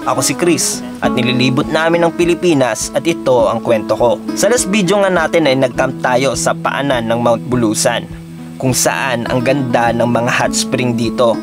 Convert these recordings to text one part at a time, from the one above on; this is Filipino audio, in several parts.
Ako si Chris at nililibot namin ang Pilipinas at ito ang kwento ko. Sa last video nga natin ay nag-camp tayo sa paanan ng Mount Bulusan, kung saan ang ganda ng mga hot spring dito.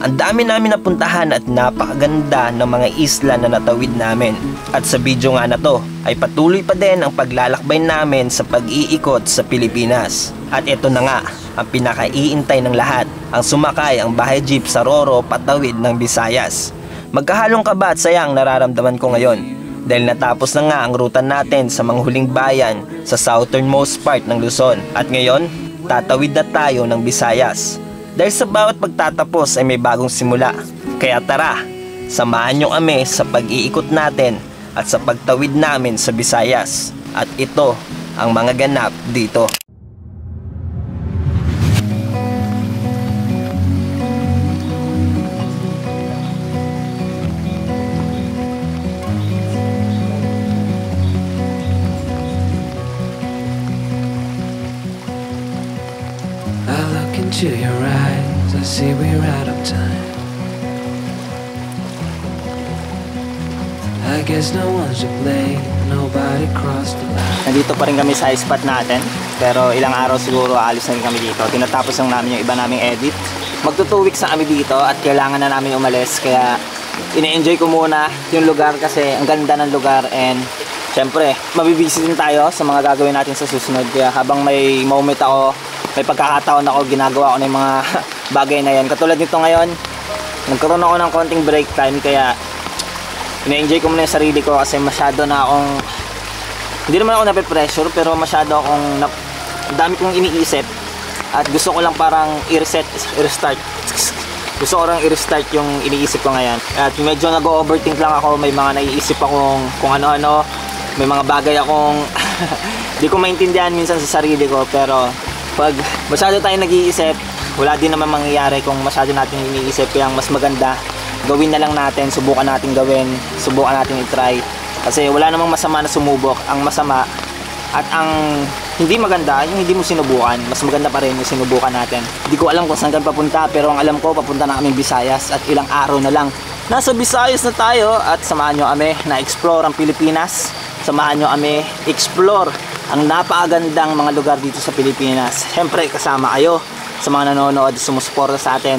Ang dami namin napuntahan at napakaganda ng mga isla na natawid namin. At sa video nga na to ay patuloy pa din ang paglalakbay namin sa pag-iikot sa Pilipinas. At ito na nga ang pinakaiintay ng lahat, ang sumakay ang bahay jeep sa Roro patawid ng Visayas. Magkahalong kaba at saya ang nararamdaman ko ngayon dahil natapos na nga ang ruta natin sa mga huling bayan sa southernmost part ng Luzon. At ngayon, tatawid na tayo ng Visayas. Dahil sa bawat pagtatapos ay may bagong simula. Kaya tara, samahan nyo kami sa pag-iikot natin at sa pagtawid namin sa Visayas. At ito ang mga ganap dito. Into your eyes, I see we're out of time. I guess no one's to blame, nobody crossed the line. Nandito pa rin kami sa spot natin, pero ilang araw siguro aalis na rin kami dito. Tinatapos lang namin yung iba naming edit. Magto 2 weeks na kami dito at kailangan na namin umalis, kaya ine-enjoy ko muna yung lugar kasi ang ganda ng lugar. And syempre, mabibisi din tayo sa mga gagawin natin sa susunod. Kaya habang may moment ako, may pagkakataon ako, ginagawa ko na yung mga bagay na yan. Katulad nito ngayon, nagkaroon ako ng konting break time, kaya ina-enjoy ko muna yung sarili ko kasi masyado na akong, hindi naman ako nape-pressure, pero masyado akong, dami kong iniisip at gusto ko lang parang i-restart. Gusto ko lang i-restart yung iniisip ko ngayon. At medyo nag-overthink lang ako, may mga naiisip akong kung ano-ano, may mga bagay akong hindi ko maintindihan minsan sa sarili ko, pero pag masyado tayong nag-iisip, wala din naman mangyayari kung masyado natin iniisip. Kaya mas maganda, gawin na lang natin, subukan natin gawin, subukan natin i-try. Kasi wala namang masama na sumubok. Ang masama at ang hindi maganda, yung hindi mo sinubukan. Mas maganda pa rin yung sinubukan natin. Hindi ko alam kung saan kami papunta, pero ang alam ko, papunta na kami Visayas at ilang araw na lang. Nasa Visayas na tayo at samahan nyo kami na explore ang Pilipinas. Samahan nyo kami explore ang napakagandang mga lugar dito sa Pilipinas. Siyempre kasama kayo sa mga nanonood, sumusuporta sa atin.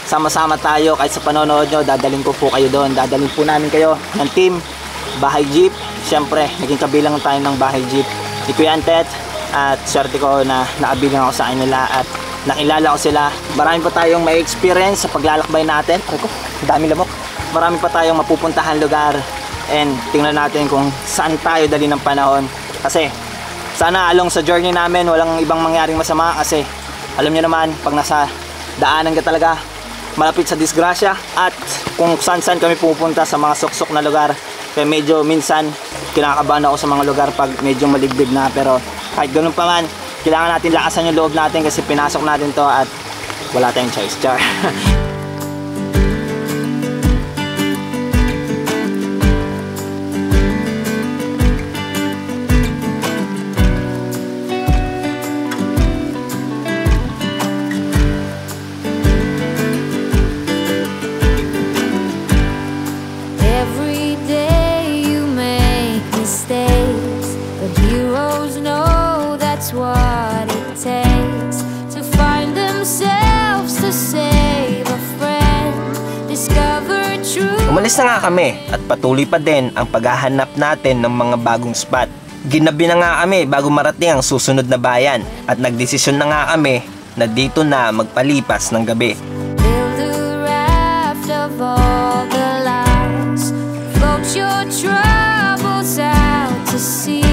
Sama-sama tayo, kahit sa panonood nyo, dadaling ko po kayo doon. Dadaling po namin kayo ng team Bahay Jeep. Siyempre, naging kabilang tayo ng Bahay Jeep ni Kuya Antet. At swerte ko na nakabilang ako sa kanila at nakilala ko sila. Marami pa tayong may experience sa paglalakbay natin. Ay ko, dami lamok. Marami pa tayong mapupuntahan lugar. And tingnan natin kung saan tayo dali ng panahon. Kasi sana along sa journey namin walang ibang mangyaring masama, kasi alam niyo naman pag nasa daanan ka talaga malapit sa disgrasya. At kung saan kami pupunta sa mga suksok na lugar, kaya medyo minsan kinakabahan ako sa mga lugar pag medyo maliglig na. Pero kahit ganun pa man, kailangan natin lakasan yung loob natin kasi pinasok natin to at wala tayong choice. Char. What it takes to find themselves, to save a friend, discover truth. Umalis na nga kami at patuloy pa din ang paghahanap natin ng mga bagong spot. Ginabi na nga kami bago marating ang susunod na bayan at nagdesisyon na nga kami na dito na magpalipas ng gabi. Build a raft of all the lights, float your troubles out to sea.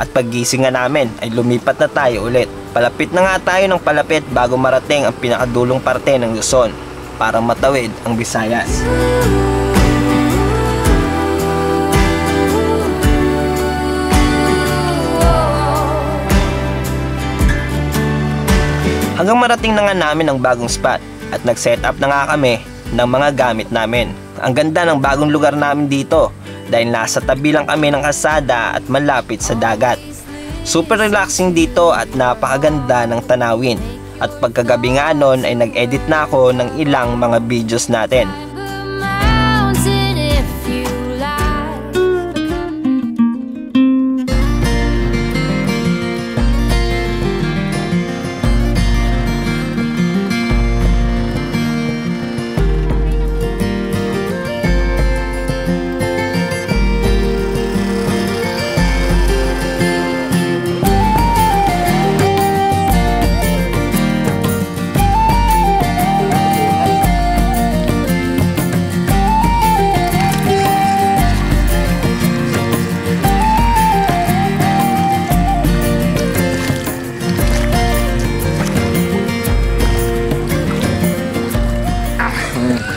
At paggising nga namin ay lumipat na tayo ulit. Palapit na nga tayo ng palapit bago marating ang pinakadulong parte ng Luzon para matawid ang Visayas. Hanggang marating na nga namin ang bagong spot at nag-set up na nga kami ng mga gamit namin. Ang ganda ng bagong lugar namin dito dahil nasa tabi lang kami ng kalsada at malapit sa dagat. Super relaxing dito at napakaganda ng tanawin. At pagkagabi nga nun ay nag-edit na ako ng ilang mga videos natin.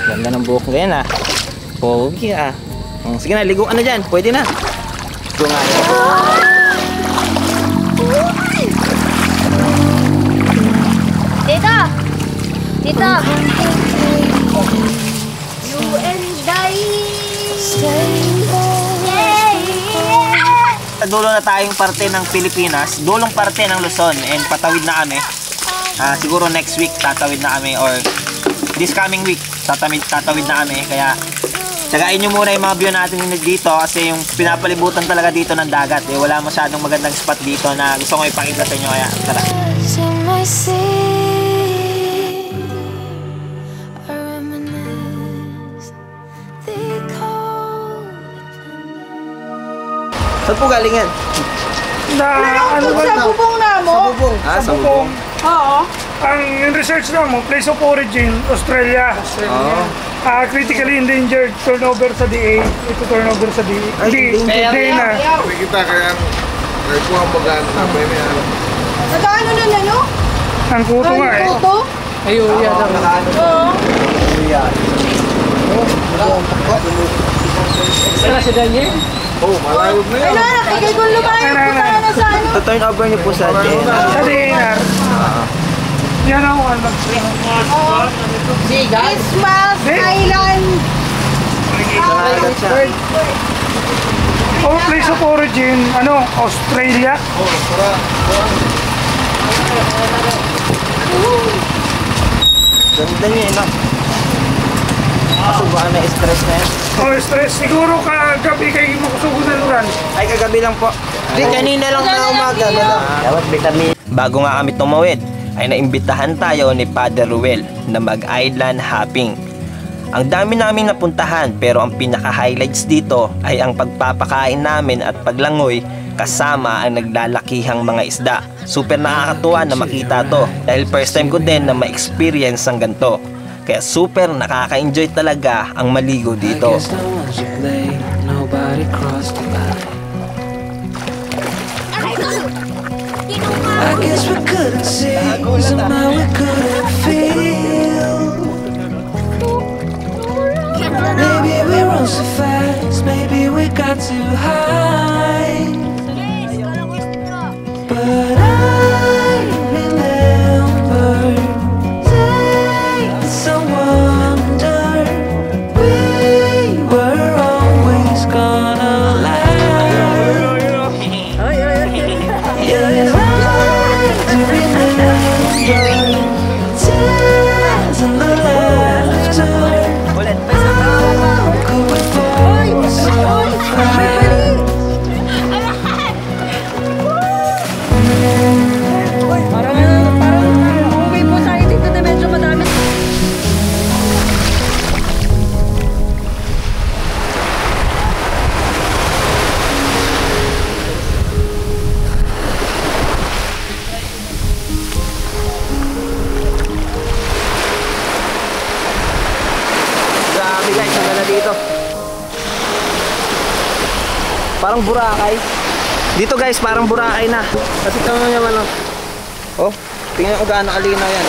Ganda ng buhok ngayon ah. Pogi ah. Sige na, ligo ka na dyan. Pwede na. Ligo nga. Tito! Tito! You and I Sa dulo na tayong parte ng Pilipinas. Dulong parte ng Luzon. And patawid na kami. Siguro next week tatawid na kami or this coming week tatawid na kami. Kaya tsagain nyo muna yung mga view natin dito kasi yung pinapalibutan talaga dito ng dagat. Wala masyadong magandang spot dito na gusto ko ipakita sa inyo. Kaya tara. Saan po galing yan? Ano ba Sa bubong na mo? Sa bubong. Oo. ang research na mo, place of origin, Australia. Critically endangered, turnover sa DA. Ito turnover sa DA. DA na. Kita kaya nagkuha ang bagaan na ba niya. Nagkaano na na nyo? Ang kuto nga eh. Kuto? Ayun, yan. Oo. Sana si Daniel? Oh, malayog na Ay yan. na, nakikay kong lumayan po tayo na sa ano. Turn over niyo po sa atin. Sa DNR. Yan ang ano. Christmas Island. Oh, place of origin, ano, Australia. Ganda niya, no? Kaso ba na stress na yan? Oh, stress. Siguro kagabi kayo makusugunan rin. Ay, kagabi lang po. Di, kanina lang na umaga. Dapat vitamin. Bago nga kami tumawid, ay naimbitahan tayo ni Father Ruel na mag-island hopping. Ang dami naming napuntahan pero ang pinaka-highlights dito ay ang pagpapakain namin at paglangoy kasama ang naglalakihang mga isda. Super nakakatuwa na makita to dahil first time ko din na ma-experience ang ganito. Kaya super nakaka-enjoy talaga ang maligo dito. I guess we couldn't see, somehow we couldn't feel. Maybe we rose so fast, maybe we got too high. But I remember days I wonder we were always gonna last. Yeah, I do remember tears and the laughter. How could we fall so fast? Parang movie po sa itin na medyo madami. Grabe guys, ang ganda dito. Parang Boracay. Dito guys, parang Boracay na. Kasi tingnan nyo naman. Oh, tingnan ko gaano kalinaw yan.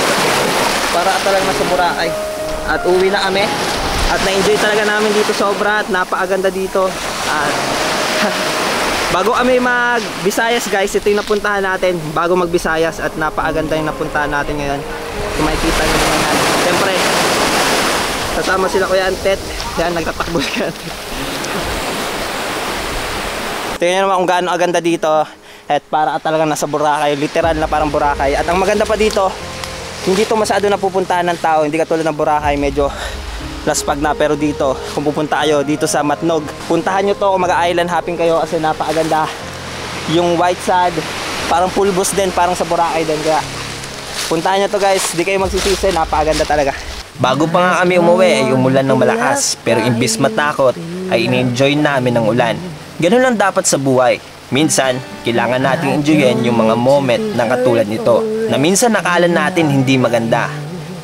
Para talagang nasa Boracay. At uwi na kami. At na-enjoy talaga namin dito sobra. At napakaganda dito. At bago kami mag-Visayas guys, ito yung napuntahan natin. Bago mag-Visayas. At napakaganda yung napuntahan natin ngayon. Kung makikita nyo naman yan. Siyempre, Kasama sila Kuya Antet. Yan, nagtatakbo si Kuya Antet. Tingnan nyo naman kung gaano aganda dito. At para talagang nasa Boracay. Literal na parang Boracay. At ang maganda pa dito, hindi to masyado napupuntahan ng tao. Hindi katulad ng Boracay, medyo laspag na. Pero dito, kung pupunta kayo dito sa Matnog, puntahan nyo to kung mag-island hopping kayo kasi napakaganda. Yung white sand, parang pulbos din, parang sa Boracay din. Kaya puntahan nyo to guys, di kayo magsisisi, napakaganda talaga. Bago pa nga kami umuwi ay umulan ng malakas, pero imbis matakot ay in-enjoy namin ang ulan. Ganun lang dapat sa buhay. Minsan, kailangan nating enjoyin yung mga moment na katulad nito, na minsan nakala natin hindi maganda.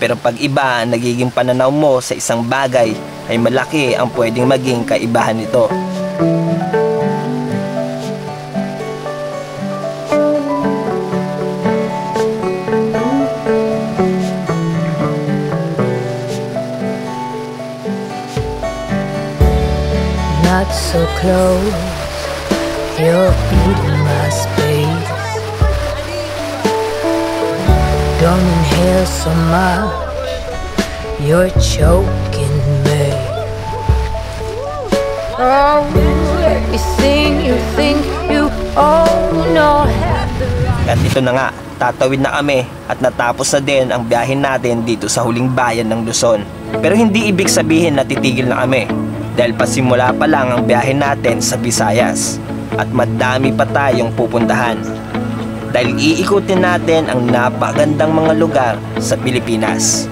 Pero pag iba ang nagiging pananaw mo sa isang bagay, ay malaki ang pwedeng maging kaibahan nito. Not so close, you're eating my space. Don't inhale so much, you're choking me. Oh, you think you know At ito na nga, tatawid na kami at natapos na din ang biyahe natin dito sa huling bayan ng Luzon. Pero hindi ibig sabihin na titigil na kami. Dahil pasimula pa lang ang biyahe natin sa Visayas at madami pa tayong pupuntahan. Dahil iikutin natin ang napakagandang mga lugar sa Pilipinas.